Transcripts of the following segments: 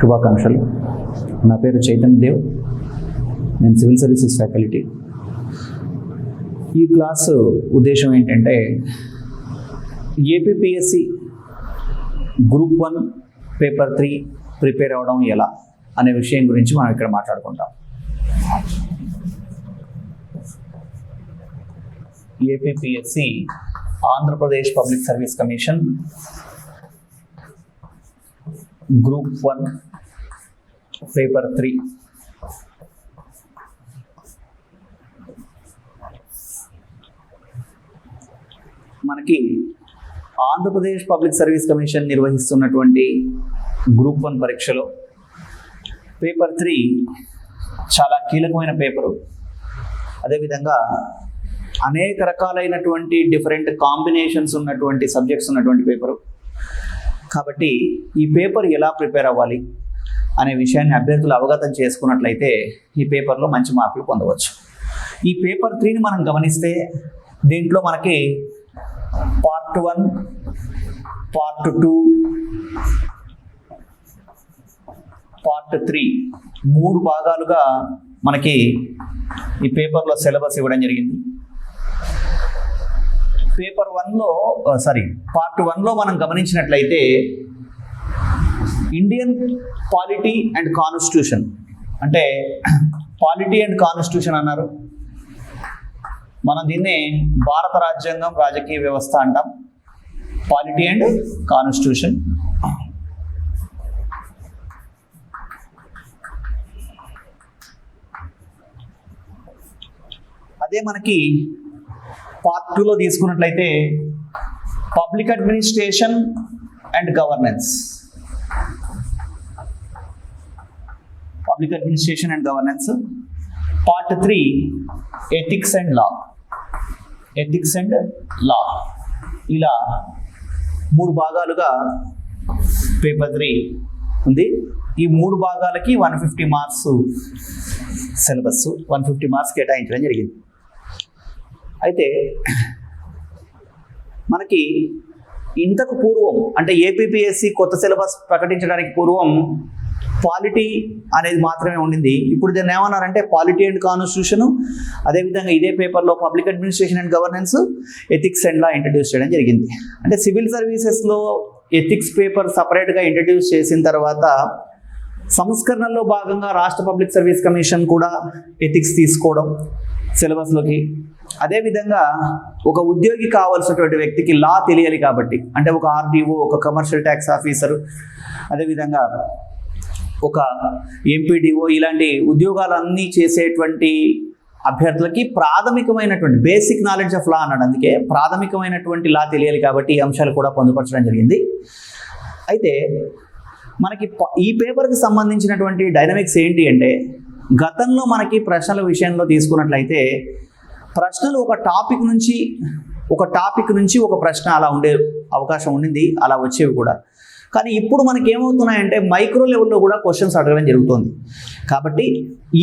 శుభాకాంక్షలు. నా పేరు చైతన్య దేవ్. నేను సివిల్ సర్వీసెస్ ఫ్యాకల్టీ. ఈ క్లాసు ఉద్దేశం ఏంటంటే ఏపీపీఎస్సి గ్రూప్ 1 పేపర్ 3 ప్రిపేర్ అవ్వడం ఎలా అనే విషయం గురించి మనం ఇక్కడ మాట్లాడుకుంటాం. APPSC Andhra Pradesh public service commission group 1 paper 3 మనకి ఆంధ్రప్రదేశ్ పబ్లిక్ సర్వీస్ కమిషన్ నిర్వహిస్తున్నటువంటి గ్రూప్ 1 పరీక్షలో పేపర్ 3 చాలా కీలకమైన పేపరు. అదేవిధంగా అనేక రకాలైనటువంటి డిఫరెంట్ కాంబినేషన్స్ ఉన్నటువంటి సబ్జెక్ట్స్ ఉన్నటువంటి పేపరు. కాబట్టి ఈ పేపర్ ఎలా ప్రిపేర్ అవ్వాలి అనే విషయాన్ని అభ్యర్థులు అవగతం చేసుకున్నట్లయితే ఈ పేపర్లో మంచి మార్కులు పొందవచ్చు. ఈ పేపర్ 3ని మనం గమనిస్తే దీంట్లో మనకి పార్ట్ 1, పార్ట్ 2, పార్ట్ 3 3 భాగాలుగా మనకి ఈ పేపర్లో సిలబస్ ఇవ్వడం జరిగింది. పార్ట్ 1లో మనం గమనించినట్లయితే ఇండియన్ పాలిటీ అండ్ కాన్స్టిట్యూషన్, అంటే పాలిటీ అండ్ కాన్స్టిట్యూషన్ అన్నారు. మనం దీన్నే భారత రాజ్యాంగం, రాజకీయ వ్యవస్థ అంటాం. Polity and constitution. అదే మనకి పార్ట్ 2లో తీసుకున్నట్లయితే public administration and governance. Public administration and governance. Part 3 ethics and law. Ethics and law. ఇలా 3 భాగాలుగా పేపర్ 3 ఉంది. ఈ 3 భాగాలకి 150 మార్క్స్ సిలబస్, 150 మార్క్స్ కేటాయించడం జరిగింది. అయితే మనకి ఇంతకు పూర్వం, అంటే ఏపీపీఎస్సి కొత్త సిలబస్ ప్రకటించడానికి పూర్వం పాలిటీ అనేది మాత్రమే ఉండింది. ఇప్పుడు దీన్ని ఏమన్నారంటే పాలిటీ అండ్ కాన్స్టిట్యూషన్, అదేవిధంగా ఇదే పేపర్లో public administration and governance, ethics and law introduce చేయడం జరిగింది. అంటే సివిల్ సర్వీసెస్లో ఎథిక్స్ పేపర్ సపరేట్గా ఇంట్రడ్యూస్ చేసిన తర్వాత సంస్కరణలో భాగంగా రాష్ట్ర పబ్లిక్ సర్వీస్ కమిషన్ కూడా ఎథిక్స్ తీసుకోవడం సిలబస్లోకి. అదేవిధంగా ఒక ఉద్యోగి కావాల్సినటువంటి వ్యక్తికి లా తెలియాలి కాబట్టి, అంటే ఒక ఆర్డీఓ, ఒక కమర్షియల్ ట్యాక్స్ ఆఫీసర్, అదేవిధంగా ఒక ఎంపీడీఓ, ఇలాంటి ఉద్యోగాలన్నీ చేసేటువంటి అభ్యర్థులకి ప్రాథమికమైనటువంటి బేసిక్ నాలెడ్జ్ ఆఫ్ లా అన్నాడు. అందుకే ప్రాథమికమైనటువంటి లా తెలియాలి కాబట్టి ఈ అంశాలు కూడా పొందుపరచడం జరిగింది. అయితే మనకి ఈ పేపర్కి సంబంధించినటువంటి డైనమిక్స్ ఏంటి అంటే, గతంలో మనకి ప్రశ్నల విషయంలో తీసుకున్నట్లయితే ప్రశ్నలు ఒక టాపిక్ నుంచి ఒక ప్రశ్న అలా ఉండే అవకాశం ఉండింది, అలా వచ్చేవి కూడా. కానీ ఇప్పుడు మనకి ఏమవుతున్నాయంటే మైక్రో లెవెల్లో కూడా క్వశ్చన్స్ అడగడం జరుగుతుంది. కాబట్టి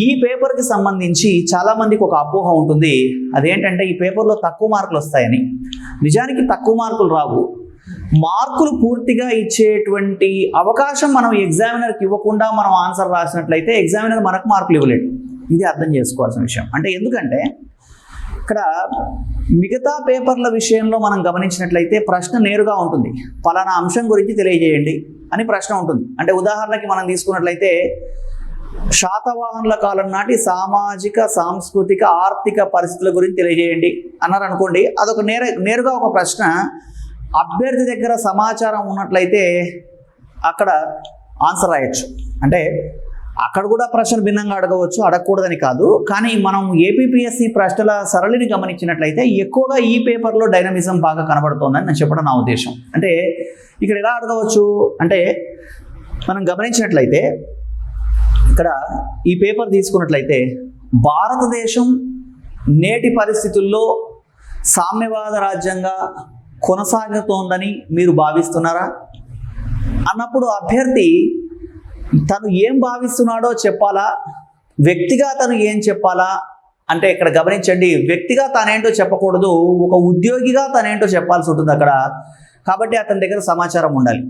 ఈ పేపర్కి సంబంధించి చాలామందికి ఒక అపోహ ఉంటుంది. అదేంటంటే ఈ పేపర్లో తక్కువ మార్కులు వస్తాయని. నిజానికి తక్కువ మార్కులు రావు. మార్కులు పూర్తిగా ఇచ్చేటువంటి అవకాశం మనం ఎగ్జామినర్కి ఇవ్వకుండా మనం ఆన్సర్ రాసినట్లయితే ఎగ్జామినర్ మనకు మార్కులు ఇవ్వలేడు. ఇది అర్థం చేసుకోవాల్సిన విషయం. అంటే ఎందుకంటే ఇక్కడ మిగతా పేపర్ల విషయంలో మనం గమనించినట్లయితే ప్రశ్న నేరుగా ఉంటుంది. పలానా అంశం గురించి తెలియజేయండి అని ప్రశ్న ఉంటుంది. అంటే ఉదాహరణకి మనం తీసుకున్నట్లయితే శాతవాహనుల కాలం నాటి సామాజిక, సాంస్కృతిక, ఆర్థిక పరిస్థితుల గురించి తెలియజేయండి అన్నారు అనుకోండి. అదొక నేరుగా ఒక ప్రశ్న. అభ్యర్థి దగ్గర సమాచారం ఉన్నట్లయితే అక్కడ ఆన్సర్ రాయొచ్చు. అంటే అక్కడ కూడా ప్రశ్నలు భిన్నంగా అడగవచ్చు, అడగకూడదని కాదు. కానీ మనం ఏపీపీఎస్సి ప్రశ్నల సరళిని గమనించినట్లయితే ఎక్కువగా ఈ పేపర్లో డైనమిజం బాగా కనబడుతోందని నేను చెప్పడం నా ఉద్దేశం. అంటే ఇక్కడ ఎలా అడగవచ్చు అంటే, మనం గమనించినట్లయితే ఇక్కడ ఈ పేపర్ తీసుకున్నట్లయితే భారతదేశం నేటి పరిస్థితుల్లో సామ్యవాద రాజ్యంగా కొనసాగుతోందని మీరు భావిస్తున్నారా అన్నప్పుడు అభ్యర్థి తను ఏం భావిస్తున్నాడో చెప్పాలా, వ్యక్తిగా తను ఏం చెప్పాలా అంటే ఇక్కడ గమనించండి, వ్యక్తిగా తనేంటో చెప్పకూడదు, ఒక ఉద్యోగిగా తనేంటో చెప్పాల్సి ఉంటుంది అక్కడ. కాబట్టి అతని దగ్గర సమాచారం ఉండాలి.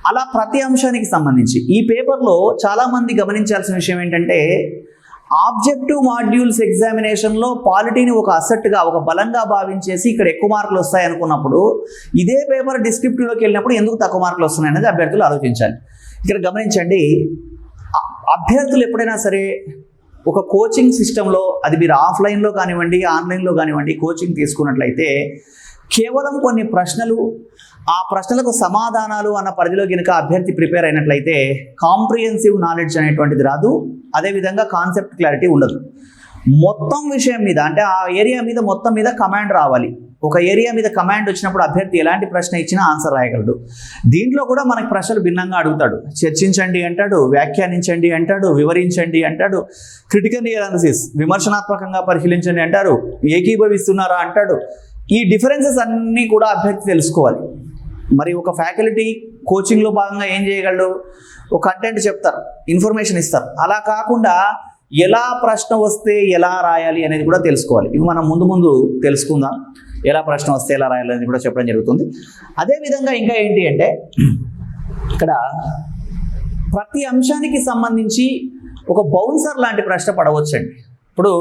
అలా ప్రతి అంశానికి సంబంధించి ఈ పేపర్లో చాలామంది గమనించాల్సిన విషయం ఏంటంటే, ఆబ్జెక్టివ్ మాడ్యూల్స్ ఎగ్జామినేషన్లో పాలిటీని ఒక అసెట్గా, ఒక బలంగా భావించేసి ఇక్కడ ఎక్కువ మార్కులు వస్తాయి అనుకున్నప్పుడు, ఇదే పేపర్ డిస్క్రిప్టివ్లోకి వెళ్ళినప్పుడు ఎందుకు తక్కువ మార్కులు వస్తున్నాయి అనేది అభ్యర్థులు ఆలోచించాలి. ఇక్కడ గమనించండి, అభ్యర్థులు ఎప్పుడైనా సరే ఒక కోచింగ్ సిస్టంలో, అది మీరు ఆఫ్లైన్లో కానివ్వండి, ఆన్లైన్లో కానివ్వండి, కోచింగ్ తీసుకున్నట్లయితే కేవలం కొన్ని ప్రశ్నలు, ఆ ప్రశ్నలకు సమాధానాలు అన్న పరిధిలో కనుక అభ్యర్థి ప్రిపేర్ అయినట్లయితే కాంప్రిహెన్సివ్ నాలెడ్జ్ అనేటువంటిది రాదు. అదేవిధంగా కాన్సెప్ట్ క్లారిటీ ఉండదు. మొత్తం విషయం మీద, అంటే ఆ ఏరియా మీద మొత్తం మీద కమాండ్ రావాలి. ఒక ఏరియా మీద కమాండ్ వచ్చినప్పుడు అభ్యర్థి ఎలాంటి ప్రశ్న ఇచ్చినా ఆన్సర్ రాయగలడు. దీంట్లో కూడా మనకి ప్రశ్నలు భిన్నంగా అడుగుతాడు. చర్చించండి అంటాడు, వ్యాఖ్యానించండి అంటాడు, వివరించండి అంటాడు, క్రిటికల్ అనాలిసిస్ విమర్శనాత్మకంగా పరిశీలించండి అంటారు, ఏకీభవిస్తున్నారా అంటాడు. ఈ డిఫరెన్సెస్ అన్నీ కూడా అభ్యర్థి తెలుసుకోవాలి. మరి ఒక ఫ్యాకల్టీ కోచింగ్లో భాగంగా ఏం చేయగలడు, ఒక కంటెంట్ చెప్తారు, ఇన్ఫర్మేషన్ ఇస్తారు. అలా కాకుండా ఎలా ప్రశ్న వస్తే ఎలా రాయాలి అనేది కూడా తెలుసుకోవాలి. ఇవి మనం ముందు తెలుసుకుందాం. ఎలా ప్రశ్న వస్తే ఎలా రాయాలి అనేది కూడా చెప్పడం జరుగుతుంది. అదేవిధంగా ఇంకా ఏంటి అంటే, ఇక్కడ ప్రతి అంశానికి సంబంధించి ఒక బౌన్సర్ లాంటి ప్రశ్న పడవచ్చండి. ఇప్పుడు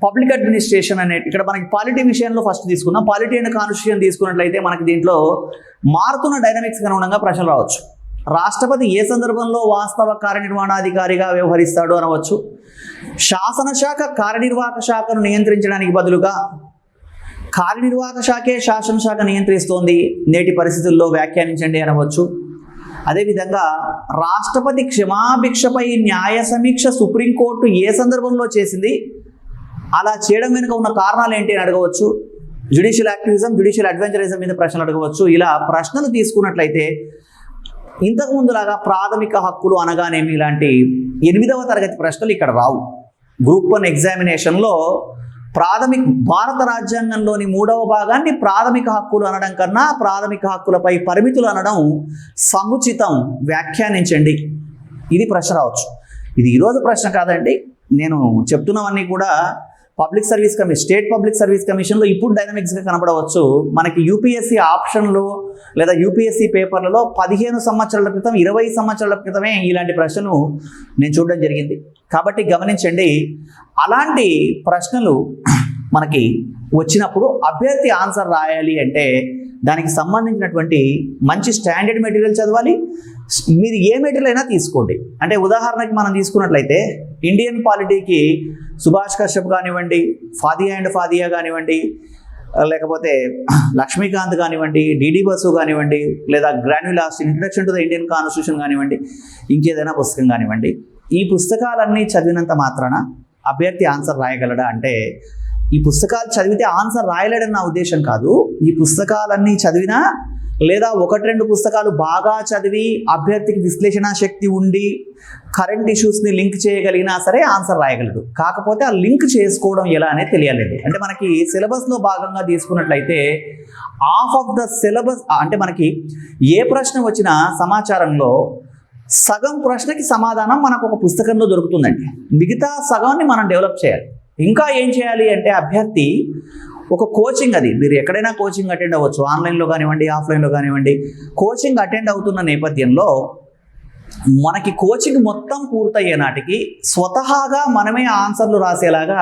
పబ్లిక్ అడ్మినిస్ట్రేషన్ అనే, ఇక్కడ మనకి పాలిటీ విషయంలో ఫస్ట్ తీసుకుందాం. పాలిటీ అండ్ కాన్స్టిట్యూషన్ తీసుకున్నట్లయితే మనకి దీంట్లో మారుతున్న డైనమిక్స్ అనుగుణంగా ప్రశ్నలు రావచ్చు. రాష్ట్రపతి ఏ సందర్భంలో వాస్తవ కార్యనిర్వహణాధికారిగా వ్యవహరిస్తాడు అనవచ్చు. శాసనశాఖ కార్యనిర్వాహక శాఖను నియంత్రించడానికి బదులుగా కార్యనిర్వాహక శాఖే శాసనశాఖ నియంత్రిస్తోంది, నేటి పరిస్థితుల్లో వ్యాఖ్యానించండి అనవచ్చు. అదేవిధంగా రాష్ట్రపతి క్షమాభిక్షపై న్యాయ సమీక్ష సుప్రీంకోర్టు ఏ సందర్భంలో చేసింది, అలా చేయడం వెనుక ఉన్న కారణాలు ఏంటి అని అడగవచ్చు. జ్యుడిషియల్ యాక్టివిజం, జ్యుడిషియల్ అడ్వెంచరిజం మీద ప్రశ్నలు అడగవచ్చు. ఇలా ప్రశ్నలు తీసుకున్నట్లయితే ఇంతకుముందులాగా ప్రాథమిక హక్కులు అనగానేమి ఇలాంటి 8వ తరగతి ప్రశ్నలు ఇక్కడ రావు. గ్రూప్ 1 ఎగ్జామినేషన్లో భారత రాజ్యాంగంలోని 3వ భాగాన్ని ప్రాథమిక హక్కులు అనడం కన్నా ప్రాథమిక హక్కులపై పరిమితులు అనడం సముచితం, వ్యాఖ్యానించండి, ఇది ప్రశ్న రావచ్చు. ఇది ఈరోజు ప్రశ్న కాదండి, నేను చెప్తున్నవన్నీ కూడా స్టేట్ పబ్లిక్ సర్వీస్ కమిషన్లో ఇప్పుడు డైనమిక్స్గా కనబడవచ్చు. మనకి యూపీఎస్సీ ఆప్షన్లో లేదా యూపీఎస్సీ పేపర్లలో 15 సంవత్సరాల క్రితం, 20 సంవత్సరాల క్రితమే ఇలాంటి ప్రశ్నలు నేను చూడడం జరిగింది. కాబట్టి గమనించండి, అలాంటి ప్రశ్నలు మనకి వచ్చినప్పుడు అభ్యర్థి ఆన్సర్ రాయాలి అంటే దానికి సంబంధించినటువంటి మంచి స్టాండర్డ్ మెటీరియల్ చదవాలి. మీరు ఏ మెటీరియల్ అయినా తీసుకోండి. అంటే ఉదాహరణకి మనం తీసుకున్నట్లయితే ఇండియన్ పాలిటీకి సుభాష్ కశ్యప్ కానివ్వండి, ఫాదియా కానివ్వండి, లేకపోతే లక్ష్మీకాంత్ కానివ్వండి, డిడి బసు కానివ్వండి, లేదా గ్రాన్యులాస్ introduction to the Indian constitution కానివ్వండి, ఇంకేదైనా పుస్తకం కానివ్వండి, ఈ పుస్తకాలన్నీ చదివినంత మాత్రాన అభ్యర్థి ఆన్సర్ రాయగలడా అంటే, ఈ పుస్తకాలు చదివితే ఆన్సర్ రాయలేడని నా ఉద్దేశం కాదు. ఈ పుస్తకాలన్నీ చదివినా లేదా 1-2 పుస్తకాలు బాగా చదివి అభ్యర్థికి విశ్లేషణ శక్తి ఉండి కరెంట్ ఇష్యూస్ని లింక్ చేయగలిగినా సరే ఆన్సర్ రాయగలడు. కాకపోతే ఆ లింక్ చేసుకోవడం ఎలా అనేది తెలియాలండి. అంటే మనకి సిలబస్లో భాగంగా తీసుకున్నట్లయితే హాఫ్ ఆఫ్ ద సిలబస్, అంటే మనకి ఏ ప్రశ్న వచ్చినా సమాచారంలో సగం ప్రశ్నకి సమాధానం మనకు ఒక పుస్తకంలో దొరుకుతుందండి. మిగతా సగాన్ని మనం డెవలప్ చేయాలి. ఇంకా ఏం చేయాలి అంటే అభ్యర్థి ఒక కోచింగ్, అది మీరు ఎక్కడైనా కోచింగ్ అటెండ్ అవ్వచ్చు, ఆన్లైన్లో కానివ్వండి, ఆఫ్లైన్లో కానివ్వండి. కోచింగ్ అటెండ్ అవుతున్న నేపథ్యంలో మనకి కోచింగ్ మొత్తం పూర్తయ్యే నాటికి స్వతహాగా మనమే ఆన్సర్లు రాసేలాగా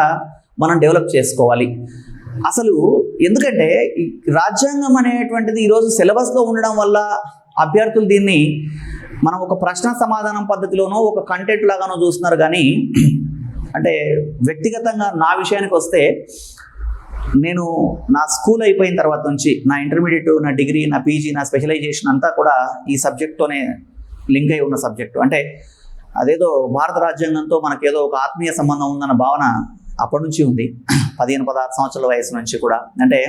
మనం డెవలప్ చేసుకోవాలి. అసలు ఎందుకంటే రాజ్యాంగం అనేటువంటిది ఈరోజు సిలబస్లో ఉండడం వల్ల అభ్యర్థులు దీన్ని మనం ఒక ప్రశ్న సమాధానం పద్ధతిలోనో ఒక కంటెంట్ లాగానో చూస్తున్నారు. కానీ అంటే వ్యక్తిగతంగా నా విషయానికి వస్తే, నేను నా స్కూల్ అయిపోయిన తర్వాత నుంచి నా ఇంటర్మీడియట్, నా డిగ్రీ, నా పీజీ, నా స్పెషలైజేషన్ అంతా కూడా ఈ సబ్జెక్ట్తోనే లింక్ అయి ఉన్న సబ్జెక్టు. అంటే అదేదో భారత రాజ్యాంగంతో మనకేదో ఒక ఆత్మీయ సంబంధం ఉందన్న భావన అప్పటి నుంచి ఉంది, 15-16 సంవత్సరాల వయసు నుంచి కూడా. అంటే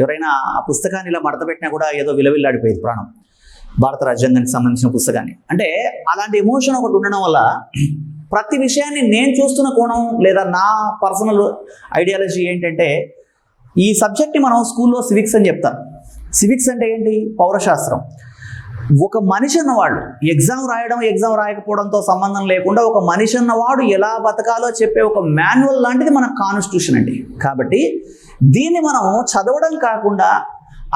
ఎవరైనా ఆ పుస్తకాన్ని ఇలా మడతపెట్టినా కూడా ఏదో విలవిల్లాడిపోయేది ప్రాణం, భారత రాజ్యాంగానికి సంబంధించిన పుస్తకాన్ని. అంటే అలాంటి ఎమోషన్ ఒకటి ఉండడం వల్ల ప్రతి విషయాన్ని నేను చూస్తున్న కోణం లేదా నా పర్సనల్ ఐడియాలజీ ఏంటంటే, ఈ సబ్జెక్ట్ని మనం స్కూల్లో సివిక్స్ అని చెప్తాం. సివిక్స్ అంటే ఏంటి? పౌరశాస్త్రం. ఒక మనిషి అన్నవాడు ఎగ్జామ్ రాయడం, ఎగ్జామ్ రాయకపోవడంతో సంబంధం లేకుండా ఒక మనిషి అన్నవాడు ఎలా బతకాలో చెప్పే ఒక మాన్యువల్ లాంటిది మన కాన్స్టిట్యూషన్ అండి. కాబట్టి దీన్ని మనం చదవడం కాకుండా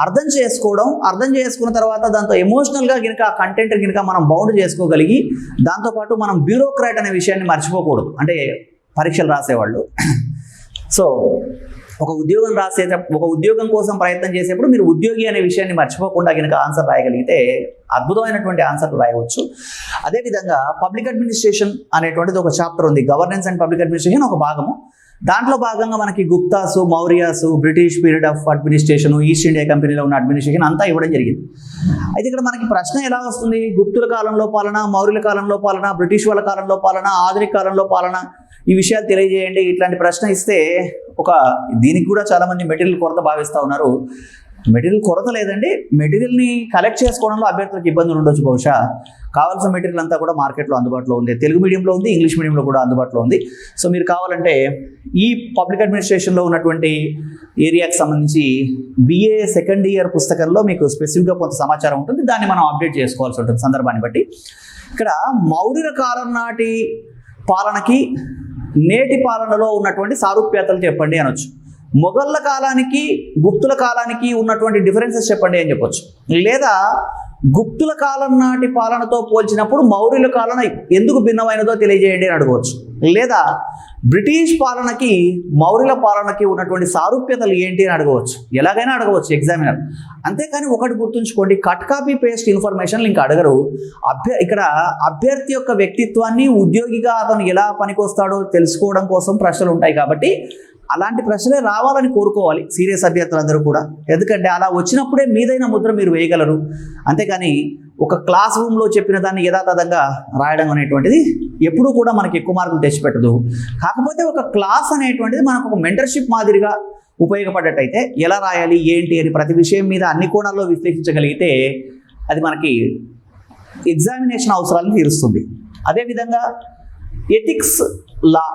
అర్థం చేసుకున్న తర్వాత దాంతో ఎమోషనల్గా కనుక ఆ కంటెంట్ కనుక మనం బౌండ్ చేసుకోగలిగి, దాంతోపాటు మనం బ్యూరోక్రాట్ అనే విషయాన్ని మర్చిపోకూడదు. అంటే పరీక్షలు రాసేవాళ్ళు సో ఒక ఉద్యోగం కోసం ప్రయత్నం చేసేప్పుడు మీరు ఉద్యోగి అనే విషయాన్ని మర్చిపోకుండా కనుక ఆన్సర్ రాయగలిగితే అద్భుతమైనటువంటి ఆన్సర్లు రాయవచ్చు. అదేవిధంగా పబ్లిక్ అడ్మినిస్ట్రేషన్ అనేటువంటిది ఒక చాప్టర్ ఉంది. గవర్నెన్స్ అండ్ పబ్లిక్ అడ్మినిస్ట్రేషన్ ఒక భాగము. దాంట్లో భాగంగా మనకి Guptas, Mauryas, British period of administration, east India కంపెనీలో ఉన్న అడ్మినిస్ట్రేషన్ అంతా ఇవ్వడం జరిగింది. అయితే ఇక్కడ మనకి ప్రశ్న ఎలా వస్తుంది? గుప్తుల కాలంలో పాలన, మౌర్యుల కాలంలో పాలన, బ్రిటిష్ వాళ్ళ కాలంలో పాలన, ఆధునిక కాలంలో పాలన, ఈ విషయాలు తెలియజేయండి. ఇట్లాంటి ప్రశ్న ఇస్తే దీనికి కూడా చాలామంది మెటీరియల్ కొరత భావిస్తూ ఉన్నారు. మెటీరియల్ కొరత లేదండి, మెటీరియల్ని కలెక్ట్ చేసుకోవడంలో అభ్యర్థులకు ఇబ్బందులు ఉండొచ్చు. బహుశా కావాల్సిన మెటీరియల్ అంతా కూడా మార్కెట్లో అందుబాటులో ఉంది. తెలుగు మీడియంలో ఉంది, ఇంగ్లీష్ మీడియంలో కూడా అందుబాటులో ఉంది. సో మీరు కావాలంటే ఈ పబ్లిక్ అడ్మినిస్ట్రేషన్లో ఉన్నటువంటి ఏరియాకి సంబంధించి BA సెకండ్ ఇయర్ పుస్తకంలో మీకు స్పెసిఫిక్గా కొంత సమాచారం ఉంటుంది. దాన్ని మనం అప్డేట్ చేసుకోవాల్సి ఉంటుంది సందర్భాన్ని బట్టి. ఇక్కడ మౌర్యుల కాలం నాటి పాలనకి నేటి పాలనలో ఉన్నటువంటి సారూప్యతలు చెప్పండి అనొచ్చు. మొఘళ్ళ కాలానికి గుప్తుల కాలానికి ఉన్నటువంటి డిఫరెన్సెస్ చెప్పండి అని చెప్పొచ్చు. లేదా గుప్తుల కాలం నాటి పాలనతో పోల్చినప్పుడు మౌర్యుల పాలన ఎందుకు భిన్నమైనదో తెలియజేయండి అని అడగవచ్చు. లేదా బ్రిటిష్ పాలనకి మౌర్యుల పాలనకి ఉన్నటువంటి సారూప్యతలు ఏంటి అని అడగవచ్చు. ఎలాగైనా అడగవచ్చు ఎగ్జామినర్. అంతేకాని ఒకటి గుర్తుంచుకోండి, కట్ కాపీ పేస్ట్ ఇన్ఫర్మేషన్ ఇంకా అడగరు. ఇక్కడ అభ్యర్థి యొక్క వ్యక్తిత్వాన్ని, ఉద్యోగిగా అతను ఎలా పనికొస్తాడో తెలుసుకోవడం కోసం ప్రశ్నలు ఉంటాయి. కాబట్టి అలాంటి ప్రశ్నలే రావాలని కోరుకోవాలి సీరియస్ అభ్యర్థులందరూ కూడా. ఎందుకంటే అలా వచ్చినప్పుడే మీదైన ముద్ర మీరు వేయగలరు. అంతేకాని ఒక క్లాస్ రూమ్లో చెప్పిన దాన్ని యథాతథంగా రాయడం అనేటువంటిది ఎప్పుడూ కూడా మనకి ఎక్కువ మార్కులు తెచ్చిపెట్టదు. కాకపోతే ఒక క్లాస్ అనేటువంటిది మనకు ఒక మెంటర్షిప్ మాదిరిగా ఉపయోగపడ్డట్టయితే ఎలా రాయాలి ఏంటి అని ప్రతి విషయం మీద అన్ని కోణాల్లో విశ్లేషించగలిగితే అది మనకి ఎగ్జామినేషన్ అవసరాలను తీరుస్తుంది. అదేవిధంగా ఎథిక్స్ లా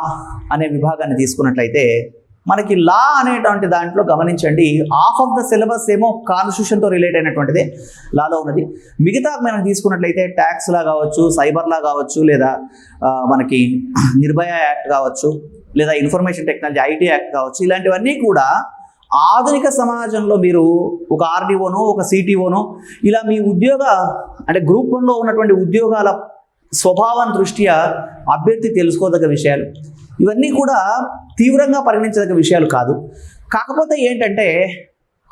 అనే విభాగాన్ని తీసుకున్నట్లయితే మనకి లా అనేటువంటి దాంట్లో గమనించండి, హాఫ్ ఆఫ్ ద సిలబస్ ఏమో కాన్స్టిట్యూషన్తో రిలేట్ అయినటువంటిదే లాలో ఉన్నది. మిగతా మనం తీసుకున్నట్లయితే ట్యాక్స్ లా కావచ్చు, సైబర్ లా కావచ్చు, లేదా మనకి నిర్భయ యాక్ట్ కావచ్చు, లేదా ఇన్ఫర్మేషన్ టెక్నాలజీ IT యాక్ట్ కావచ్చు. ఇలాంటివన్నీ కూడా ఆధునిక సమాజంలో మీరు ఒక RDOనో ఒక CTOనో ఇలా మీ అంటే గ్రూప్ 1లో ఉన్నటువంటి ఉద్యోగాల స్వభావం దృష్ట్యా అభ్యర్థి తెలుసుకోదగ్గ విషయాలు. ఇవన్నీ కూడా తీవ్రంగా పరిగణించదగ్గ విషయాలు కాదు. కాకపోతే ఏంటంటే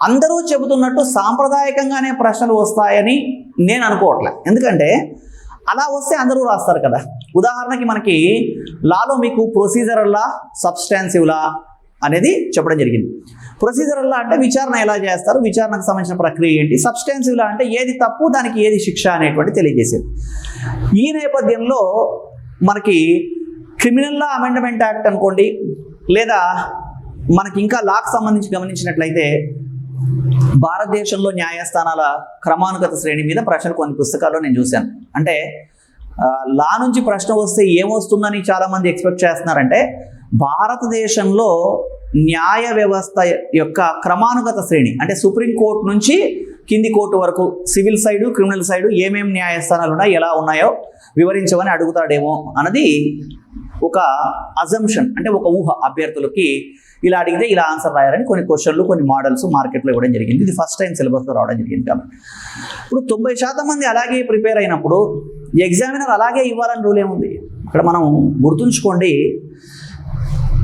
అందరూ చెబుతున్నట్టు సాంప్రదాయకంగానే ప్రశ్నలు వస్తాయని నేను అనుకోవట్లే. ఎందుకంటే అలా వస్తే అందరూ రాస్తారు కదా. ఉదాహరణకి మనకి లాలో మీకు ప్రొసీజరల్ లా, సబ్స్టాన్సివ్ లా అనేది చెప్పడం జరిగింది. ప్రొసీజరల్ లా అంటే విచారణ ఎలా చేస్తారు, విచారణకు సంబంధించిన ప్రక్రియ ఏంటి. సబ్స్టాన్సివ్ లా అంటే ఏది తప్పు, దానికి ఏది శిక్ష అనేటువంటి తెలియజేసేది. ఈ నేపథ్యంలో మనకి క్రిమినల్ లా అమెండ్మెంట్ యాక్ట్ అనుకోండి, లేదా మనకి ఇంకా లాకు సంబంధించి గమనించినట్లయితే భారతదేశంలో న్యాయస్థానాల క్రమానుగత శ్రేణి మీద ప్రశ్నలు కొన్ని పుస్తకాల్లో నేను చూశాను. అంటే లా నుంచి ప్రశ్న వస్తే ఏమొస్తుందని చాలామంది ఎక్స్పెక్ట్ చేస్తున్నారంటే భారతదేశంలో న్యాయ వ్యవస్థ యొక్క క్రమానుగత శ్రేణి అంటే సుప్రీంకోర్టు నుంచి కింది కోర్టు వరకు సివిల్ సైడు, క్రిమినల్ సైడు ఏమేమి న్యాయస్థానాలు ఉన్నాయి, ఎలా ఉన్నాయో వివరించమని అడుగుతాడేమో అన్నది ఒక అజంప్షన్, అంటే ఒక ఊహ. అభ్యర్థులకి ఇలా అడిగితే ఇలా ఆన్సర్ రాయాలని కొన్ని క్వశ్చన్లు, కొన్ని మోడల్స్ మార్కెట్లో ఇవ్వడం జరిగింది. ఇది ఫస్ట్ టైం సిలబస్లో రావడం జరిగింది. కాబట్టి ఇప్పుడు 90% మంది అలాగే ప్రిపేర్ అయినప్పుడు ఎగ్జామినర్ అలాగే ఇవ్వాలని రూల్ ఏముంది? ఇక్కడ మనం గుర్తుంచుకోండి,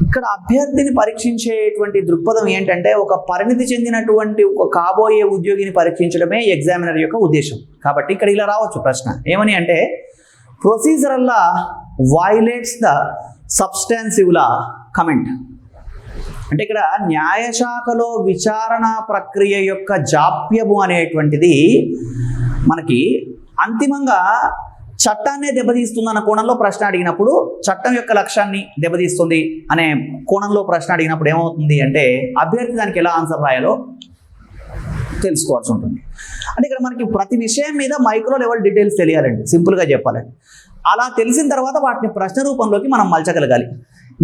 ఇక్కడ అభ్యర్థిని పరీక్షించేటువంటి దృక్పథం ఏంటంటే ఒక పరిణితి చెందినటువంటి ఒక కాబోయే ఉద్యోగిని పరీక్షించడమే ఎగ్జామినర్ యొక్క ఉద్దేశం. కాబట్టి ఇక్కడ ఇలా రావచ్చు ప్రశ్న ఏమని అంటే procedural law violates the substantive law comment. అంటే ఇక్కడ న్యాయశాఖలో విచారణ ప్రక్రియ యొక్క జాప్యము అనేటువంటిది మనకి అంతిమంగా చట్టాన్నే దెబ్బతీస్తుందన్న కోణంలో ప్రశ్న అడిగినప్పుడు, చట్టం యొక్క లక్ష్యాన్ని దెబ్బతీస్తుంది అనే కోణంలో ప్రశ్న అడిగినప్పుడు ఏమవుతుంది అంటే అభ్యర్థి దానికి ఎలా ఆన్సర్ రాయాలో తెలుసుకోవాల్సి ఉంటుంది. అంటే ఇక్కడ మనకి ప్రతి విషయం మీద మైక్రో లెవెల్ డీటెయిల్స్ తెలియాలండి, సింపుల్గా చెప్పాలండి. అలా తెలిసిన తర్వాత వాటిని ప్రశ్న రూపంలోకి మనం మలచగలగాలి.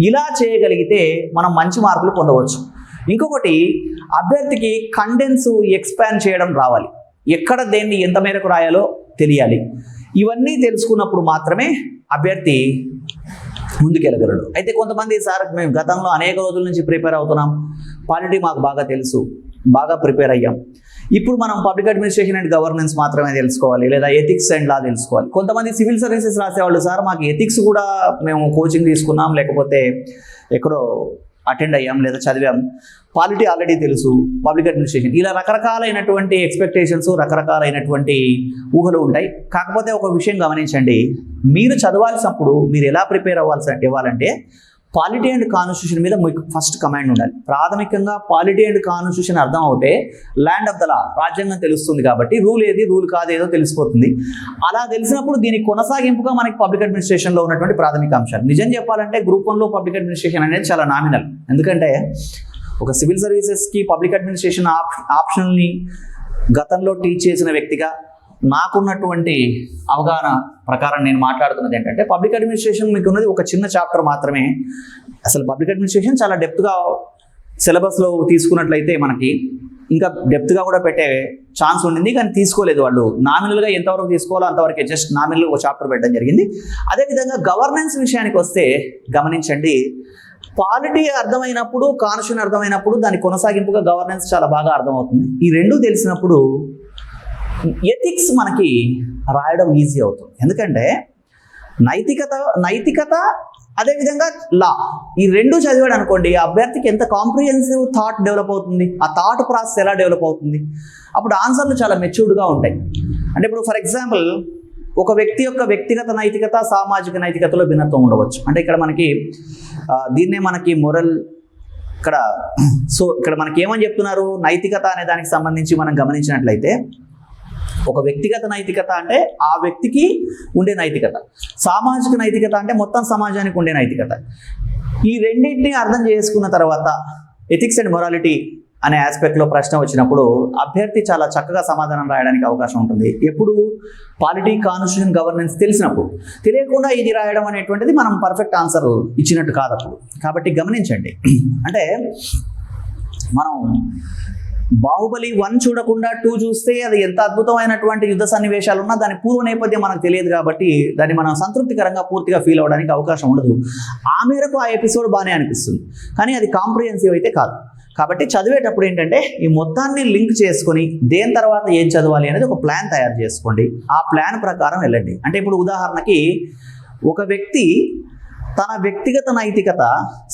ఇలా చేయగలిగితే మనం మంచి మార్కులు పొందవచ్చు. ఇంకొకటి, అభ్యర్థికి కండెన్స్, ఎక్స్పాండ్ చేయడం రావాలి. ఎక్కడ దేన్ని ఎంత మేరకు రాయాలో తెలియాలి. ఇవన్నీ తెలుసుకున్నప్పుడు మాత్రమే అభ్యర్థి ముందుకెళ్ళగలడు. అయితే కొంతమంది సార్ మేము గతంలో అనేక రోజుల నుంచి ప్రిపేర్ అవుతున్నాం, పాలిటీ మాకు బాగా తెలుసు, బాగా ప్రిపేర్ అయ్యాం, ఇప్పుడు మనం పబ్లిక్ అడ్మినిస్ట్రేషన్ అండ్ గవర్నెన్స్ మాత్రమే తెలుసుకోవాలి, లేదా ఎథిక్స్ అండ్ లా తెలుసుకోవాలి. కొంతమంది సివిల్ సర్వీసెస్ రాసేవాళ్ళు, సార్ మాకు ఎథిక్స్ కూడా మేము కోచింగ్ తీసుకున్నాం, లేకపోతే ఎక్కడో అటెండ్ అయ్యాం లేదా చదివాం, పాలిటీ ఆల్రెడీ తెలుసు, పబ్లిక్ అడ్మినిస్ట్రేషన్, ఇలా రకరకాలైనటువంటి ఎక్స్పెక్టేషన్స్, రకరకాలైనటువంటి ఊహలు ఉంటాయి. కాకపోతే ఒక విషయం గమనించండి, మీరు చదవాల్సినప్పుడు మీరు ఎలా ప్రిపేర్ ఇవ్వాలంటే పాలిటీ అండ్ కాన్స్టిట్యూషన్ మీద మీకు ఫస్ట్ కమాండ్ ఉండాలి. ప్రాథమికంగా పాలిటీ అండ్ కాన్స్టిట్యూషన్ అర్థం అవుతే ల్యాండ్ ఆఫ్ ద లా, రాజ్యాంగం తెలుస్తుంది కాబట్టి రూల్ ఏది రూల్ కాదేదో తెలిసిపోతుంది. అలా తెలిసినప్పుడు దీనికి కొనసాగింపుగా మనకి పబ్లిక్ అడ్మినిస్ట్రేషన్లో ఉన్నటువంటి ప్రాథమిక అంశాలు. నిజం చెప్పాలంటే గ్రూప్ 1లో పబ్లిక్ అడ్మినిస్ట్రేషన్ అనేది చాలా నామినల్. ఎందుకంటే ఒక సివిల్ సర్వీసెస్కి పబ్లిక్ అడ్మినిస్ట్రేషన్ ఆప్షనల్ని గతంలో టీచ్ చేసిన వ్యక్తిగా నాకున్నటువంటి అవగాహన ప్రకారం నేను మాట్లాడుతున్నది ఏంటంటే, పబ్లిక్ అడ్మినిస్ట్రేషన్ మీకు ఉన్నది ఒక చిన్న చాప్టర్ మాత్రమే. అసలు పబ్లిక్ అడ్మినిస్ట్రేషన్ చాలా డెప్త్గా సిలబస్లో తీసుకున్నట్లయితే మనకి ఇంకా డెప్త్గా కూడా పెట్టే ఛాన్స్ ఉండింది, కానీ తీసుకోలేదు వాళ్ళు. నామినల్గా ఎంతవరకు తీసుకోవాలో అంతవరకే, జస్ట్ నామినల్ ఒక చాప్టర్ పెట్టడం జరిగింది. అదేవిధంగా గవర్నెన్స్ విషయానికి వస్తే గమనించండి, పాలిటీ అర్థమైనప్పుడు, కాన్స్టిట్యూషన్ అర్థమైనప్పుడు దాని కొనసాగింపుగా గవర్నెన్స్ చాలా బాగా అర్థమవుతుంది. ఈ రెండూ తెలిసినప్పుడు ఎథిక్స్ మనకి రాయడం ఈజీ అవుతుంది. ఎందుకంటే నైతికత అదేవిధంగా లా, ఈ రెండు చదివాడు అనుకోండి, ఆ అభ్యర్థికి ఎంత కాంప్రిహెన్సివ్ థాట్ డెవలప్ అవుతుంది, ఆ థాట్ ప్రాసెస్ ఎలా డెవలప్ అవుతుంది, అప్పుడు ఆన్సర్లు చాలా మెచ్యూర్డ్గా ఉంటాయి. అంటే ఇప్పుడు ఫర్ ఎగ్జాంపుల్ ఒక వ్యక్తి యొక్క వ్యక్తిగత నైతికత, సామాజిక నైతికతలో భిన్నత్వం ఉండవచ్చు. అంటే ఇక్కడ మనకి దీన్నే మనకి మొరల్ ఇక్కడ మనకి ఏమని చెప్తున్నారు, నైతికత అనే దానికి సంబంధించి మనం గమనించినట్లయితే ఒక వ్యక్తిగత నైతికత అంటే ఆ వ్యక్తికి ఉండే నైతికత, సామాజిక నైతికత అంటే మొత్తం సమాజానికి ఉండే నైతికత. ఈ రెండింటిని అర్థం చేసుకున్న తర్వాత ఎథిక్స్ అండ్ మొరాలిటీ అనే ఆస్పెక్ట్లో ప్రశ్న వచ్చినప్పుడు అభ్యర్థి చాలా చక్కగా సమాధానం రాయడానికి అవకాశం ఉంటుంది. ఎప్పుడు పాలిటీ, కాన్స్టిట్యూషన్, గవర్నెన్స్ తెలిసినప్పుడు. తెలియకుండా ఇది రాయడం అనేటువంటిది మనం పర్ఫెక్ట్ ఆన్సర్ ఇచ్చినట్టు కాదు అప్పుడు. కాబట్టి గమనించండి, అంటే మనం బాహుబలి 1 చూడకుండా 2 చూస్తే అది ఎంత అద్భుతమైనటువంటి యుద్ధ సన్నివేశాలు ఉన్నా దాని పూర్వ నేపథ్యం మనకు తెలియదు కాబట్టి దాన్ని మనం సంతృప్తికరంగా పూర్తిగా ఫీల్ అవ్వడానికి అవకాశం ఉండదు. ఆ మేరకు ఆ ఎపిసోడ్ బాగానే అనిపిస్తుంది, కానీ అది కాంప్రిహెన్సివ్ అయితే కాదు. కాబట్టి చదివేటప్పుడు ఏంటంటే ఈ మొత్తాన్ని లింక్ చేసుకొని దేని తర్వాత ఏం చదవాలి అనేది ఒక ప్లాన్ తయారు చేసుకోండి. ఆ ప్లాన్ ప్రకారం వెళ్ళండి. అంటే ఇప్పుడు ఉదాహరణకి ఒక వ్యక్తి తన వ్యక్తిగత నైతికత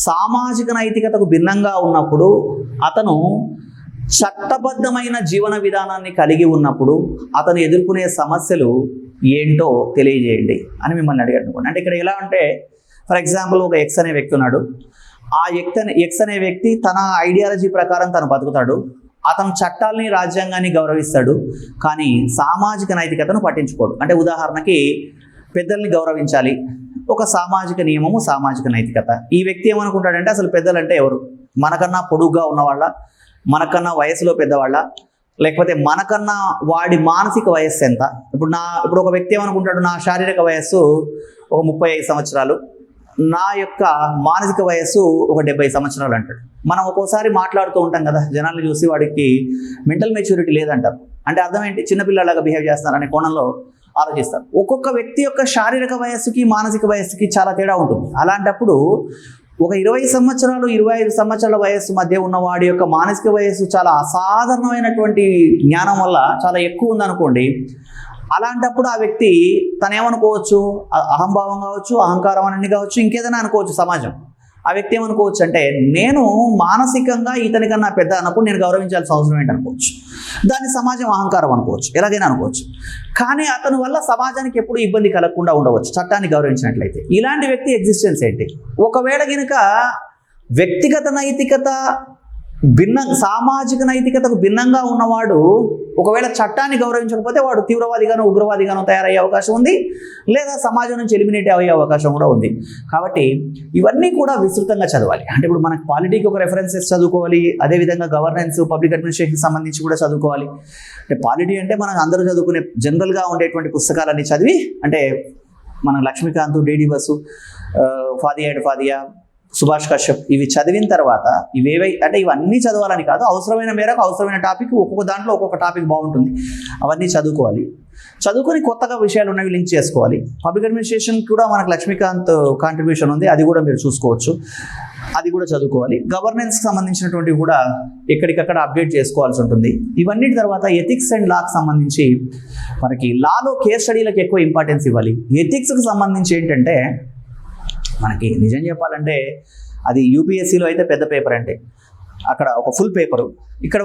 సామాజిక నైతికతకు భిన్నంగా ఉన్నప్పుడు, అతను చట్టబద్ధమైన జీవన విధానాన్ని కలిగి ఉన్నప్పుడు అతను ఎదుర్కొనే సమస్యలు ఏంటో తెలియజేయండి అని మిమ్మల్ని అడిగాడు అనుకోండి. అంటే ఇక్కడ ఎలా అంటే, ఫర్ ఎగ్జాంపుల్ ఒక ఎక్స్ అనే వ్యక్తి ఉన్నాడు. ఆ ఎక్స్ అనే వ్యక్తి తన ఐడియాలజీ ప్రకారం తను బతుకుతాడు. అతను చట్టాలని, రాజ్యాంగాన్ని గౌరవిస్తాడు, కానీ సామాజిక నైతికతను పట్టించుకోడు. అంటే ఉదాహరణకి పెద్దల్ని గౌరవించాలి, ఒక సామాజిక నియమము, సామాజిక నైతికత. ఈ వ్యక్తి ఏమనుకుంటాడంటే అసలు పెద్దలంటే ఎవరు, మనకన్నా పొడుగ్గా ఉన్నవాళ్ళ, మనకన్నా వయసులో పెద్దవాళ్ళ, లేకపోతే మనకన్నా వాడి మానసిక వయస్సు ఎంత. ఇప్పుడు ఒక వ్యక్తి ఏమనుకుంటాడు, నా శారీరక వయస్సు ఒక 35 సంవత్సరాలు, నా యొక్క మానసిక వయస్సు ఒక 70 సంవత్సరాలు అంటాడు. మనం ఒక్కోసారి మాట్లాడుతూ ఉంటాం కదా, జనాన్ని చూసి వాడికి మెంటల్ మెచ్యూరిటీ లేదంటారు. అంటే అర్థం ఏంటి, చిన్నపిల్లలాగా బిహేవ్ చేస్తున్నారనే కోణంలో ఆలోచిస్తారు. ఒక్కొక్క వ్యక్తి యొక్క శారీరక వయస్సుకి, మానసిక వయస్సుకి చాలా తేడా ఉంటుంది. అలాంటప్పుడు ఒక 20 సంవత్సరాలు 25 సంవత్సరాల వయస్సు మధ్య ఉన్న వాడి యొక్క మానసిక వయస్సు చాలా అసాధారణమైనటువంటి జ్ఞానం వల్ల చాలా ఎక్కువ ఉందనుకోండి. అలాంటప్పుడు ఆ వ్యక్తి తనేమనుకోవచ్చు, అహంభావం కావచ్చు, అహంకారం అని కావచ్చు, ఇంకేదైనా అనుకోవచ్చు. సమాజం ఆ వ్యక్తి ఏమనుకోవచ్చు అంటే, నేను మానసికంగా ఇతనికన్నా పెద్ద అన్నప్పుడు నేను గౌరవించాల్సిన అవసరం ఏంటనుకోవచ్చు. దాన్ని సమాజం అహంకారం అనుకోవచ్చు, ఎలాగైనా అనుకోవచ్చు. కానీ అతని వల్ల సమాజానికి ఎప్పుడు ఇబ్బంది కలగకుండా ఉండవచ్చు చట్టాన్ని గౌరవించినట్లయితే. ఇలాంటి వ్యక్తి ఎగ్జిస్టెన్స్ ఏంటి? ఒకవేళ కనుక వ్యక్తిగత నైతికత సామాజిక నైతికతకు భిన్నంగా ఉన్నవాడు ఒకవేళ చట్టాన్ని గౌరవించకపోతే వాడు తీవ్రవాదిగానో ఉగ్రవాదిగానో తయారయ్యే అవకాశం ఉంది, లేదా సమాజం నుంచి ఎలిమినేట్ అయ్యే అవకాశం కూడా ఉంది. కాబట్టి ఇవన్నీ కూడా విస్తృతంగా చదవాలి. అంటే ఇప్పుడు మనకు పాలిటీకి ఒక రెఫరెన్సెస్ చదువుకోవాలి, అదేవిధంగా గవర్నెన్స్, పబ్లిక్ అడ్మినిస్ట్రేషన్ సంబంధించి కూడా చదువుకోవాలి. అంటే పాలిటీ అంటే మనం అందరూ చదువుకునే జనరల్గా ఉండేటువంటి పుస్తకాలన్నీ చదివి, అంటే మన లక్ష్మీకాంత్, డేడి బసు, ఫాదియా, సుభాష్ కశ్యప్ ఇవి చదివిన తర్వాత అంటే ఇవన్నీ చదవాలని కాదు, అవసరమైన మేరకు అవసరమైన టాపిక్, ఒక్కొక్క దాంట్లో ఒక్కొక్క టాపిక్ బాగుంటుంది, అవన్నీ చదువుకోవాలి. చదువుకొని కొత్తగా విషయాలు ఉన్నవి లింక్ చేసుకోవాలి. పబ్లిక్ అడ్మినిస్ట్రేషన్ కూడా మనకు లక్ష్మీకాంత్ కాంట్రిబ్యూషన్ ఉంది, అది కూడా మీరు చూసుకోవచ్చు. అది కూడా చదువుకోవాలి. గవర్నెన్స్కి సంబంధించినటువంటివి కూడా ఎక్కడికక్కడ అప్డేట్ చేసుకోవాల్సి ఉంటుంది. ఇవన్నిటి తర్వాత ఎథిక్స్ అండ్ లాకి సంబంధించి మనకి లాలో కేస్ స్టడీలకు ఎక్కువ ఇంపార్టెన్స్ ఇవ్వాలి. ఎథిక్స్కి సంబంధించి ఏంటంటే మనకి నిజం చెప్పాలంటే అది యూపీఎస్సీలో అయితే పెద్ద పేపర్ అంటే అక్కడ ఒక ఫుల్ పేపరు, ఇక్కడ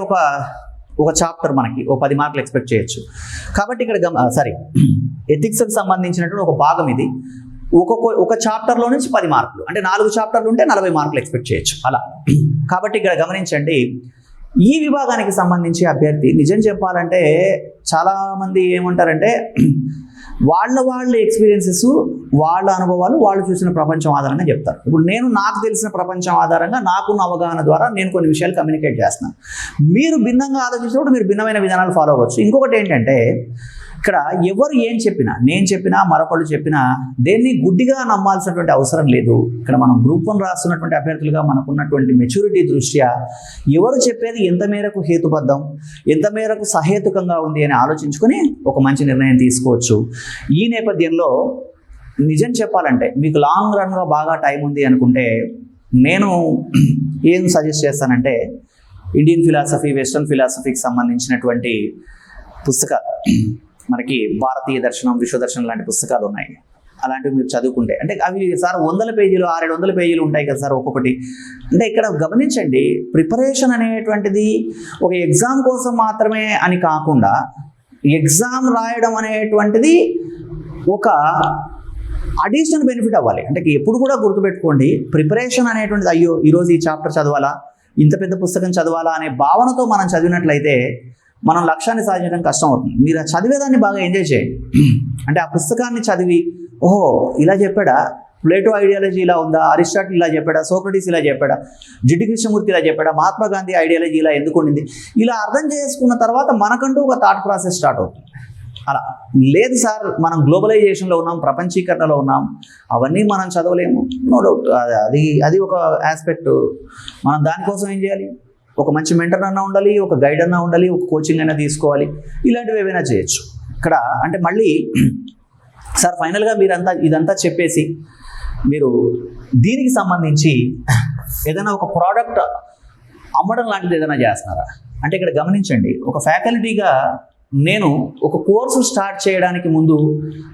ఒక చాప్టర్ మనకి 10 మార్కులు ఎక్స్పెక్ట్ చేయొచ్చు. కాబట్టి ఇక్కడ ఎథిక్స్కి సంబంధించినటువంటి ఒక భాగం ఇది. ఒక చాప్టర్లో నుంచి 10 మార్కులు అంటే 4 చాప్టర్లు ఉంటే 40 మార్కులు ఎక్స్పెక్ట్ చేయొచ్చు అలా. కాబట్టి ఇక్కడ గమనించండి, ఈ విభాగానికి సంబంధించి అభ్యర్థి నిజం చెప్పాలంటే చాలామంది ఏమంటారంటే వాళ్ళ ఎక్స్పీరియన్సెస్, వాళ్ళ అనుభవాలు, వాళ్ళు చూసిన ప్రపంచం ఆధారంగా చెప్తారు. ఇప్పుడు నాకు తెలిసిన ప్రపంచం ఆధారంగా నాకున్న అవగాహన ద్వారా నేను కొన్ని విషయాలు కమ్యూనికేట్ చేస్తున్నాను. మీరు భిన్నంగా ఆలోచించినప్పుడు మీరు భిన్నమైన విధానాలు ఫాలో అవ్వచ్చు. ఇంకొకటి ఏంటంటే ఇక్కడ ఎవరు ఏం చెప్పినా, నేను చెప్పినా, మరొకళ్ళు చెప్పినా దేన్ని గుడ్డిగా నమ్మాల్సినటువంటి అవసరం లేదు. ఇక్కడ మనం గ్రూప్ 1 రాస్తున్నటువంటి అభ్యర్థులుగా మనకున్నటువంటి మెచ్యూరిటీ దృష్ట్యా ఎవరు చెప్పేది ఎంత మేరకు హేతుబద్ధం, ఎంత మేరకు సహేతుకంగా ఉంది అని ఆలోచించుకొని ఒక మంచి నిర్ణయం తీసుకోవచ్చు. ఈ నేపథ్యంలో నిజం చెప్పాలంటే మీకు లాంగ్ రన్గా బాగా టైం ఉంది అనుకుంటే నేను ఏం సజెస్ట్ చేస్తానంటే ఇండియన్ ఫిలాసఫీ, వెస్ట్రన్ ఫిలాసఫీకి సంబంధించినటువంటి పుస్తకాలు, మనకి భారతీయ దర్శనం, విశ్వదర్శనం లాంటి పుస్తకాలు ఉన్నాయి. అలాంటివి మీరు చదువుకుంటే అంటే అవి సార్ 100 పేజీలు 600 పేజీలు ఉంటాయి కదా సార్ ఒక్కొక్కటి. అంటే ఇక్కడ గమనించండి, ప్రిపరేషన్ అనేటువంటిది ఒక ఎగ్జామ్ కోసం మాత్రమే అని కాకుండా ఎగ్జామ్ రాయడం అనేటువంటిది ఒక అడిషనల్ బెనిఫిట్ అవ్వాలి. అంటే ఎప్పుడు కూడా గుర్తుపెట్టుకోండి, ప్రిపరేషన్ అనేటువంటిది అయ్యో ఈరోజు ఈ చాప్టర్ చదవాలా, ఇంత పెద్ద పుస్తకం చదవాలా అనే భావనతో మనం చదివినట్లయితే మనం లక్ష్యాన్ని సాధించడం కష్టం అవుతుంది. మీరు చదివేదాన్ని బాగా ఎంజాయ్ చేయండి. అంటే ఆ పుస్తకాన్ని చదివి ఓహో ఇలా చెప్పాడా, ప్లేటో ఐడియాలజీ ఇలా ఉందా, అరిస్టాటిల్ ఇలా చెప్పాడా, సోక్రటీస్ ఇలా చెప్పాడా, జిడ్డు కృష్ణమూర్తి ఇలా చెప్పాడా, మహాత్మా గాంధీ ఐడియాలజీ ఇలా ఎందుకు ఉండింది, ఇలా అర్థం చేసుకున్న తర్వాత మనకంటూ ఒక థాట్ ప్రాసెస్ స్టార్ట్ అవుతుంది. అలా లేదు సార్ మనం గ్లోబలైజేషన్లో ఉన్నాం, ప్రపంచీకరణలో ఉన్నాం, అవన్నీ మనం చదవలేము, నో డౌట్. అది ఒక ఆస్పెక్ట్. మనం దానికోసం ఏం చేయాలి, ఒక మంచి మెంటర్ అన్నా ఉండాలి, ఒక గైడ్ అన్నా ఉండాలి, ఒక కోచింగ్ అయినా తీసుకోవాలి, ఇలాంటివి ఏవైనా చేయొచ్చు. ఇక్కడ అంటే మళ్ళీ సార్ ఫైనల్గా ఇదంతా చెప్పేసి మీరు దీనికి సంబంధించి ఏదైనా ఒక ప్రోడక్ట్ అమ్మడం లాంటిది ఏదైనా చేస్తున్నారా అంటే ఇక్కడ గమనించండి, ఒక ఫ్యాకల్టీగా నేను ఒక కోర్సు స్టార్ట్ చేయడానికి ముందు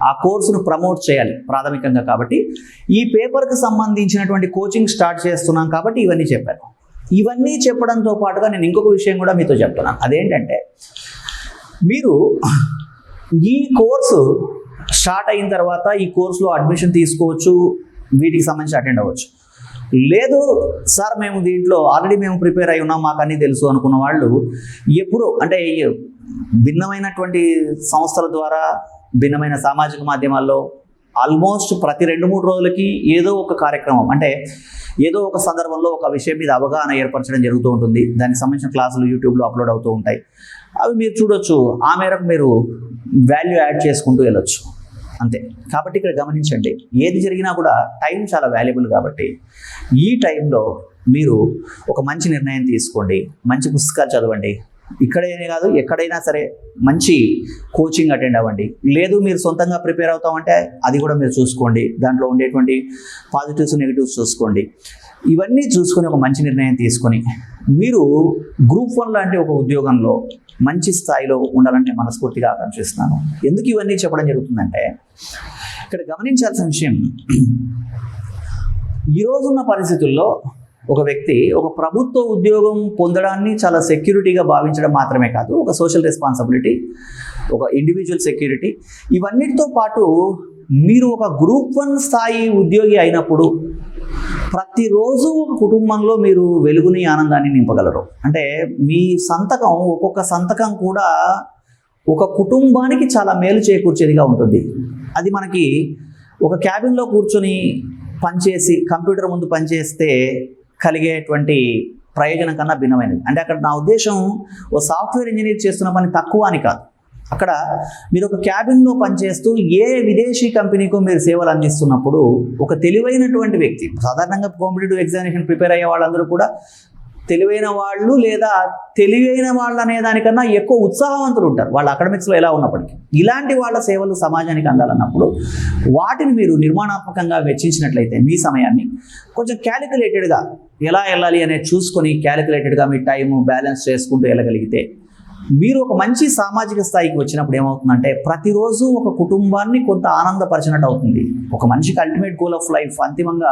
ఆ కోర్సును ప్రమోట్ చేయాలి ప్రాథమికంగా. కాబట్టి ఈ పేపర్కి సంబంధించినటువంటి కోచింగ్ స్టార్ట్ చేస్తున్నాం కాబట్టి ఇవన్నీ చెప్పాను. ఇవన్నీ చెప్పడంతో పాటుగా నేను ఇంకొక విషయం కూడా మీతో చెప్తున్నాను. అదేంటంటే మీరు ఈ కోర్సు స్టార్ట్ అయిన తర్వాత ఈ కోర్సులో అడ్మిషన్ తీసుకోవచ్చు, వీటికి సంబంధించి అటెండ్ అవ్వచ్చు. లేదు సార్ మేము దీంట్లో ఆల్రెడీ మేము ప్రిపేర్ అయి ఉన్నాం, మాకు అన్నీ తెలుసు అనుకున్న వాళ్ళు ఎప్పుడు అంటే భిన్నమైనటువంటి సంస్థల ద్వారా, భిన్నమైన సామాజిక మాధ్యమాల్లో ఆల్మోస్ట్ ప్రతి 2-3 రోజులకి ఏదో ఒక కార్యక్రమం అంటే ఏదో ఒక సందర్భంలో ఒక విషయం మీద అవగాహన ఏర్పరచడం జరుగుతూ ఉంటుంది. దానికి సంబంధించిన క్లాసులు యూట్యూబ్లో అప్లోడ్ అవుతూ ఉంటాయి. అవి మీరు చూడొచ్చు. ఆ మేరకు మీరు వాల్యూ యాడ్ చేసుకుంటూ వెళ్ళొచ్చు అంతే. కాబట్టి ఇక్కడ గమనించండి, ఏది జరిగినా కూడా టైం చాలా వాల్యుబుల్. కాబట్టి ఈ టైంలో మీరు ఒక మంచి నిర్ణయం తీసుకోండి, మంచి పుస్తకాలు చదవండి. ఇక్కడైనా కాదు ఎక్కడైనా సరే మంచి కోచింగ్ అటెండ్ అవ్వండి. లేదు మీరు సొంతంగా ప్రిపేర్ అవుతామంటే అది కూడా మీరు చూసుకోండి, దాంట్లో ఉండేటువంటి పాజిటివ్స్ నెగిటివ్స్ చూసుకోండి. ఇవన్నీ చూసుకొని ఒక మంచి నిర్ణయం తీసుకొని మీరు గ్రూప్ 1 లాంటి ఒక ఉద్యోగంలో మంచి స్థాయిలో ఉండాలని నేను మనస్ఫూర్తిగా ఆకాంక్షిస్తున్నాను. ఎందుకు ఇవన్నీ చెప్పడం జరుగుతుందంటే ఇక్కడ గమనించాల్సిన విషయం, ఈరోజున్న పరిస్థితుల్లో ఒక వ్యక్తి ఒక ప్రభుత్వ ఉద్యోగం పొందడాన్ని చాలా సెక్యూరిటీగా భావించడం మాత్రమే కాదు, ఒక సోషల్ రెస్పాన్సిబిలిటీ, ఒక ఇండివిజువల్ సెక్యూరిటీ. ఇవన్నిటితో పాటు మీరు ఒక గ్రూప్ 1 స్థాయి ఉద్యోగి అయినప్పుడు ప్రతిరోజు కుటుంబంలో మీరు వెలుగుని, ఆనందాన్ని నింపగలరు. అంటే మీ సంతకం, ఒక్కొక్క సంతకం కూడా ఒక కుటుంబానికి చాలా మేలు చేకూర్చేదిగా ఉంటుంది. అది మనకి ఒక క్యాబిన్లో కూర్చొని పనిచేసి కంప్యూటర్ ముందు పనిచేస్తే కలిగేటువంటి ప్రయోజనం కన్నా భిన్నమైనది. అంటే అక్కడ నా ఉద్దేశం ఓ సాఫ్ట్వేర్ ఇంజనీర్ చేస్తున్న పని తక్కువ అని కాదు. అక్కడ మీరు ఒక క్యాబిన్లో పనిచేస్తూ ఏ విదేశీ కంపెనీకో మీరు సేవలు అందిస్తున్నప్పుడు ఒక తెలివైనటువంటి వ్యక్తి, సాధారణంగా కాంపిటేటివ్ ఎగ్జామినేషన్ ప్రిపేర్ అయ్యే వాళ్ళందరూ కూడా తెలివైన వాళ్ళు లేదా తెలివైన వాళ్ళు అనే దానికన్నా ఎక్కువ ఉత్సాహవంతులు ఉంటారు వాళ్ళు అకాడమిక్స్లో ఎలా ఉన్నప్పటికీ. ఇలాంటి వాళ్ళ సేవలు సమాజానికి అందాలన్నప్పుడు వాటిని మీరు నిర్మాణాత్మకంగా వెచ్చించినట్లయితే మీ సమయాన్ని కొంచెం క్యాలిక్యులేటెడ్గా ఎలా వెళ్ళాలి అనేది చూసుకొని క్యాలిక్యులేటెడ్గా మీ టైము బ్యాలెన్స్ చేసుకుంటూ వెళ్ళగలిగితే మీరు ఒక మంచి సామాజిక స్థాయికి వచ్చినప్పుడు ఏమవుతుందంటే ప్రతిరోజు ఒక కుటుంబాన్ని కొంత ఆనందపరిచినట్టు అవుతుంది. ఒక మనిషికి అల్టిమేట్ గోల్ ఆఫ్ లైఫ్, అంతిమంగా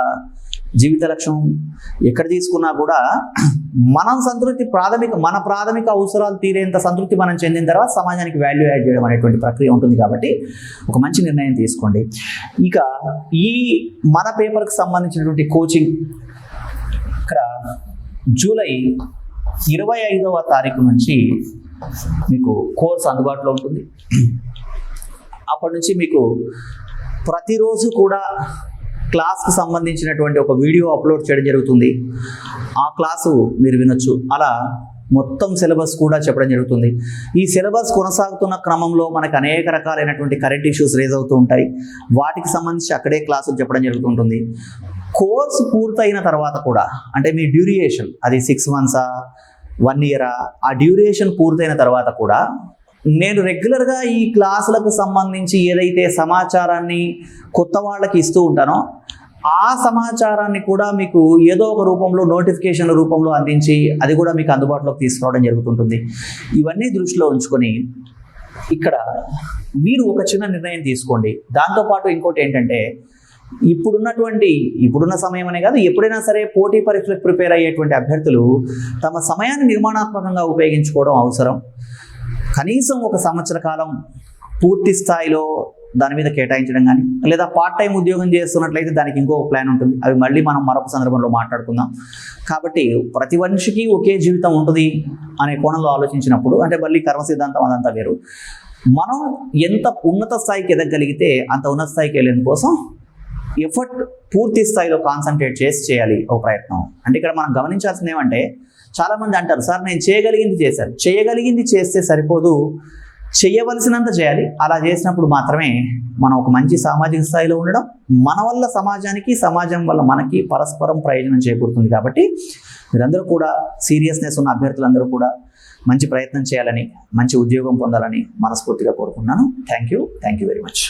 జీవిత లక్ష్యం ఎక్కడ తీసుకున్నా కూడా మనం సంతృప్తి మన ప్రాథమిక అవసరాలు తీరేంత సంతృప్తి మనం చెందిన తర్వాత సమాజానికి వాల్యూ యాడ్ చేయడం అనేటువంటి ప్రక్రియ ఉంటుంది. కాబట్టి ఒక మంచి నిర్ణయం తీసుకోండి. ఇక ఈ మన పేపర్కి సంబంధించినటువంటి కోచింగ్ ఇక్కడ జూలై 25వ తారీఖు నుంచి మీకు కోర్స్ అందుబాటులో ఉంటుంది. అప్పటి నుంచి మీకు ప్రతిరోజు కూడా క్లాస్కి సంబంధించినటువంటి ఒక వీడియో అప్లోడ్ చేయడం జరుగుతుంది. ఆ క్లాసు మీరు వినొచ్చు. అలా మొత్తం సిలబస్ కూడా చెప్పడం జరుగుతుంది. ఈ సిలబస్ కొనసాగుతున్న క్రమంలో మనకు అనేక రకాలైనటువంటి కరెంట్ ఇష్యూస్ రేజ్ అవుతూ ఉంటాయి. వాటికి సంబంధించి అక్కడే క్లాసులు చెప్పడం జరుగుతుంటుంది. కోర్సు పూర్తయిన తర్వాత కూడా అంటే మీ డ్యూరేషన్ అది 6 months 1 year ఆ డ్యూరేషన్ పూర్తయిన తర్వాత కూడా నేను రెగ్యులర్గా ఈ క్లాసులకు సంబంధించి ఏదైతే సమాచారాన్ని కొత్త వాళ్ళకి ఇస్తూ ఉంటానో ఆ సమాచారాన్ని కూడా మీకు ఏదో ఒక రూపంలో నోటిఫికేషన్ల రూపంలో అందించి అది కూడా మీకు అందుబాటులోకి తీసుకురావడం జరుగుతుంటుంది. ఇవన్నీ దృష్టిలో ఉంచుకొని ఇక్కడ మీరు ఒక చిన్న నిర్ణయం తీసుకోండి. దాంతోపాటు ఇంకోటి ఏంటంటే ఇప్పుడున్న సమయం అనే కాదు, ఎప్పుడైనా సరే పోటీ పరీక్షలకు ప్రిపేర్ అయ్యేటువంటి అభ్యర్థులు తమ సమయాన్ని నిర్మాణాత్మకంగా ఉపయోగించుకోవడం అవసరం. కనీసం 1 సంవత్సర కాలం పూర్తి స్థాయిలో దాని మీద కేటాయించడం కానీ, లేదా పార్ట్ టైం ఉద్యోగం చేస్తున్నట్లయితే దానికి ఇంకొక ప్లాన్ ఉంటుంది. అవి మళ్ళీ మనం మరొక సందర్భంలో మాట్లాడుకుందాం. కాబట్టి ప్రతి మనిషికి ఒకే జీవితం ఉంటుంది అనే కోణంలో ఆలోచించినప్పుడు అంటే మళ్ళీ కర్మ సిద్ధాంతం అదంతా వేరు. మనం ఎంత ఉన్నత స్థాయికి ఎదగలిగితే అంత ఉన్నత స్థాయికి వెళ్ళేందుకోసం ఎఫర్ట్ పూర్తి స్థాయిలో కాన్సన్ట్రేట్ చేయాలి ఒక ప్రయత్నం. అంటే ఇక్కడ మనం గమనించాల్సింది ఏమంటే చాలామంది అంటారు, సార్ నేను చేయగలిగింది చేస్తే సరిపోదు, చేయవలసినంత చేయాలి. అలా చేసినప్పుడు మాత్రమే మనం ఒక మంచి సామాజిక స్థాయిలో ఉండడం, మన వల్ల సమాజానికి, సమాజం వల్ల మనకి పరస్పరం ప్రయోజనం చేకూరుతుంది. కాబట్టి మీరందరూ కూడా సీరియస్నెస్ ఉన్న అభ్యర్థులందరూ కూడా మంచి ప్రయత్నం చేయాలని, మంచి ఉద్యోగం పొందాలని మనస్ఫూర్తిగా కోరుకున్నాను. Thank you very much.